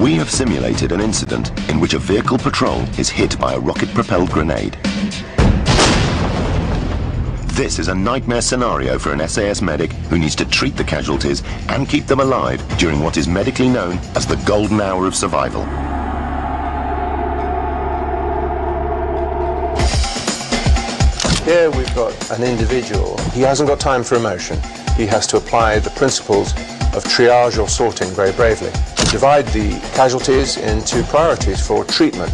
We have simulated an incident in which a vehicle patrol is hit by a rocket-propelled grenade. This is a nightmare scenario for an SAS medic who needs to treat the casualties and keep them alive during what is medically known as the golden hour of survival. Here we've got an individual. He hasn't got time for emotion. He has to apply the principles of triage or sorting very bravely. Divide the casualties into priorities for treatment.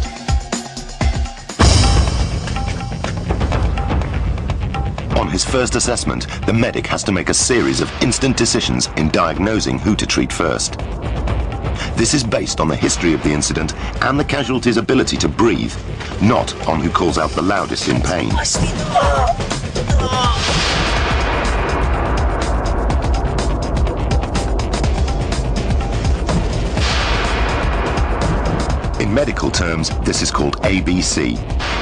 On his first assessment, the medic has to make a series of instant decisions in diagnosing who to treat first. This is based on the history of the incident and the casualty's ability to breathe, not on who calls out the loudest in pain. In medical terms, this is called ABC,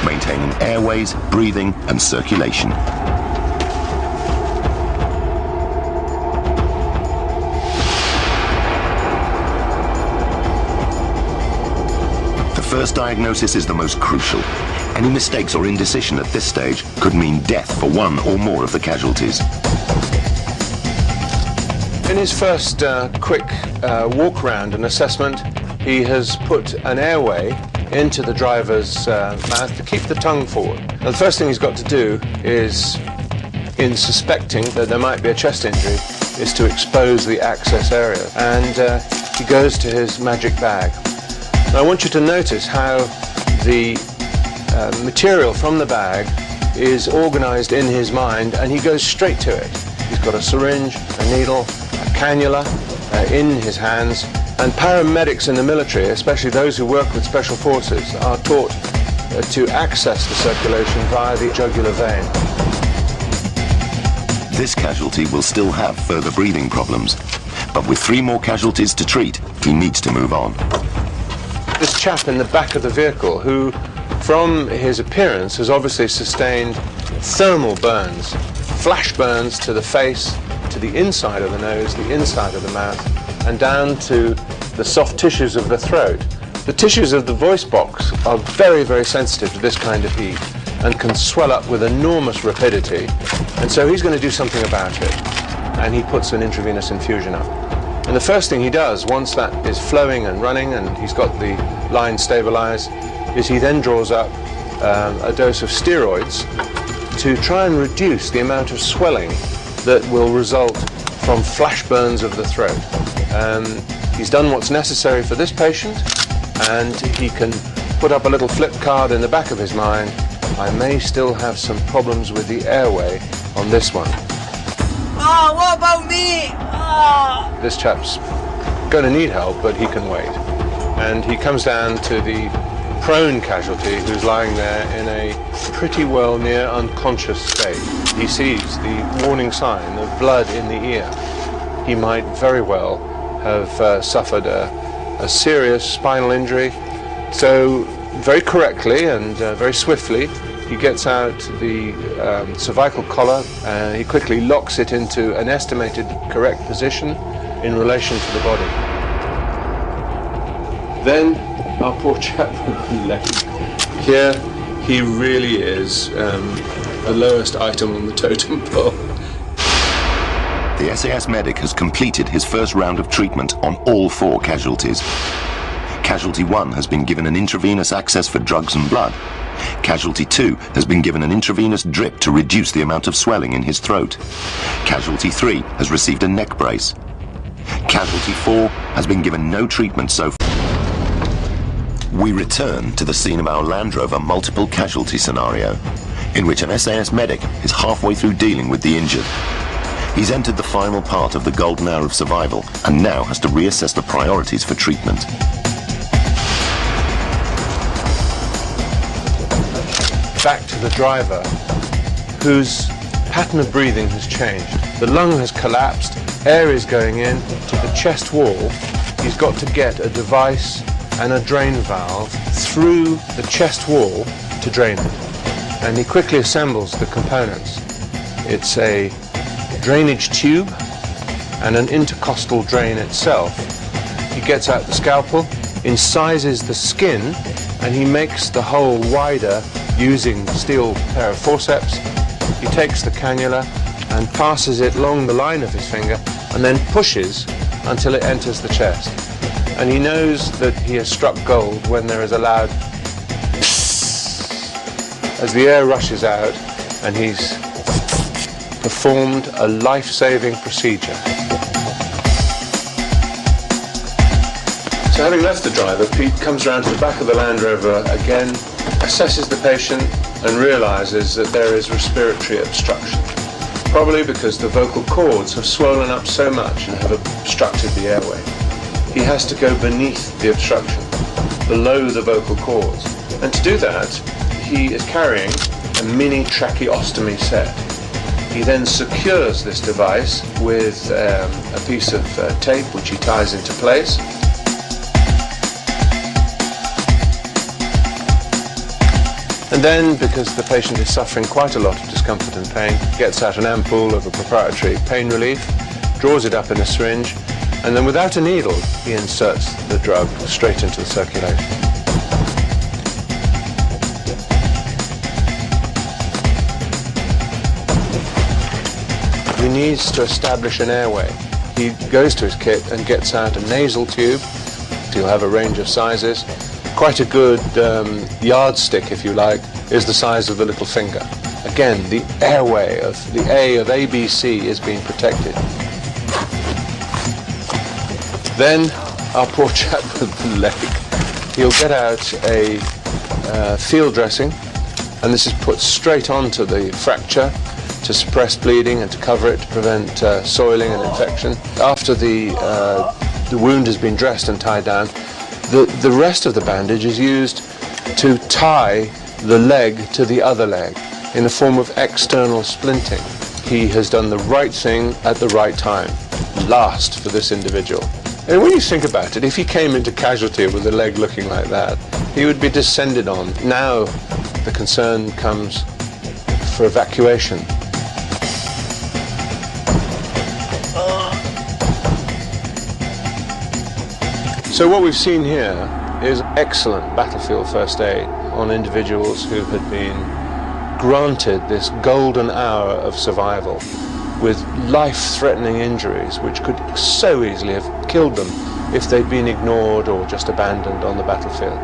maintaining airways, breathing, and circulation. The first diagnosis is the most crucial. Any mistakes or indecision at this stage could mean death for one or more of the casualties. In his first quick walk around and assessment, he has put an airway into the driver's mouth to keep the tongue forward. Now, the first thing he's got to do is, in suspecting that there might be a chest injury, is to expose the access area. And he goes to his magic bag. Now, I want you to notice how the material from the bag is organized in his mind, and he goes straight to it. He's got a syringe, a needle, a cannula in his hands. And paramedics in the military, especially those who work with special forces, are taught to access the circulation via the jugular vein. This casualty will still have further breathing problems, but with 3 more casualties to treat, he needs to move on. This chap in the back of the vehicle, who from his appearance has obviously sustained thermal burns, flash burns to the face, to the inside of the nose, the inside of the mouth, and down to the soft tissues of the throat. The tissues of the voice box are very, very sensitive to this kind of heat and can swell up with enormous rapidity. And so he's going to do something about it. And he puts an intravenous infusion up. And the first thing he does, once that is flowing and running and he's got the line stabilized, is he then draws up a dose of steroids to try and reduce the amount of swelling that will result from flash burns of the throat. He's done what's necessary for this patient, and he can put up a little flip card in the back of his mind. I may still have some problems with the airway on this one. Oh, what about me? Oh. This chap's going to need help, but he can wait. And he comes down to the prone casualty who's lying there in a pretty well near unconscious state. He sees the warning sign of blood in the ear. He might very well have suffered a serious spinal injury. So very correctly and very swiftly, he gets out the cervical collar and he quickly locks it into an estimated correct position in relation to the body. Then our poor chap left. Here he really is the lowest item on the totem pole. The SAS medic has completed his first round of treatment on all 4 casualties. Casualty 1 has been given an intravenous access for drugs and blood. Casualty 2 has been given an intravenous drip to reduce the amount of swelling in his throat. Casualty 3 has received a neck brace. Casualty 4 has been given no treatment so far. We return to the scene of our Land Rover multiple casualty scenario, in which an SAS medic is halfway through dealing with the injured. He's entered the final part of the golden hour of survival and now has to reassess the priorities for treatment. Back to the driver, whose pattern of breathing has changed. The lung has collapsed, air is going in to the chest wall. He's got to get a device and a drain valve through the chest wall to drain it. And he quickly assembles the components. It's a drainage tube and an intercostal drain itself. He gets out the scalpel, incises the skin, and he makes the hole wider using steel pair of forceps. He takes the cannula and passes it along the line of his finger and then pushes until it enters the chest. And he knows that he has struck gold when there is a loud psss as the air rushes out, and he's performed a life-saving procedure. So having left the driver, Pete comes round to the back of the Land Rover again, assesses the patient and realises that there is respiratory obstruction. Probably because the vocal cords have swollen up so much and have obstructed the airway. He has to go beneath the obstruction, below the vocal cords. And to do that, he is carrying a mini tracheostomy set. He then secures this device with a piece of tape which he ties into place. And then, because the patient is suffering quite a lot of discomfort and pain, gets out an ampoule of a proprietary pain relief, draws it up in a syringe, and then without a needle, he inserts the drug straight into the circulation. He needs to establish an airway. He goes to his kit and gets out a nasal tube. He'll have a range of sizes. Quite a good yardstick, if you like, is the size of the little finger. Again, the airway of the A of ABC is being protected. Then, our poor chap with the leg, he'll get out a field dressing, and this is put straight onto the fracture to suppress bleeding and to cover it, to prevent soiling and infection. After the wound has been dressed and tied down, the rest of the bandage is used to tie the leg to the other leg in a form of external splinting. He has done the right thing at the right time. Last for this individual. And when you think about it, if he came into casualty with a leg looking like that, he would be descended on. Now the concern comes for evacuation. So what we've seen here is excellent battlefield first aid on individuals who had been granted this golden hour of survival with life-threatening injuries which could so easily have killed them if they'd been ignored or just abandoned on the battlefield.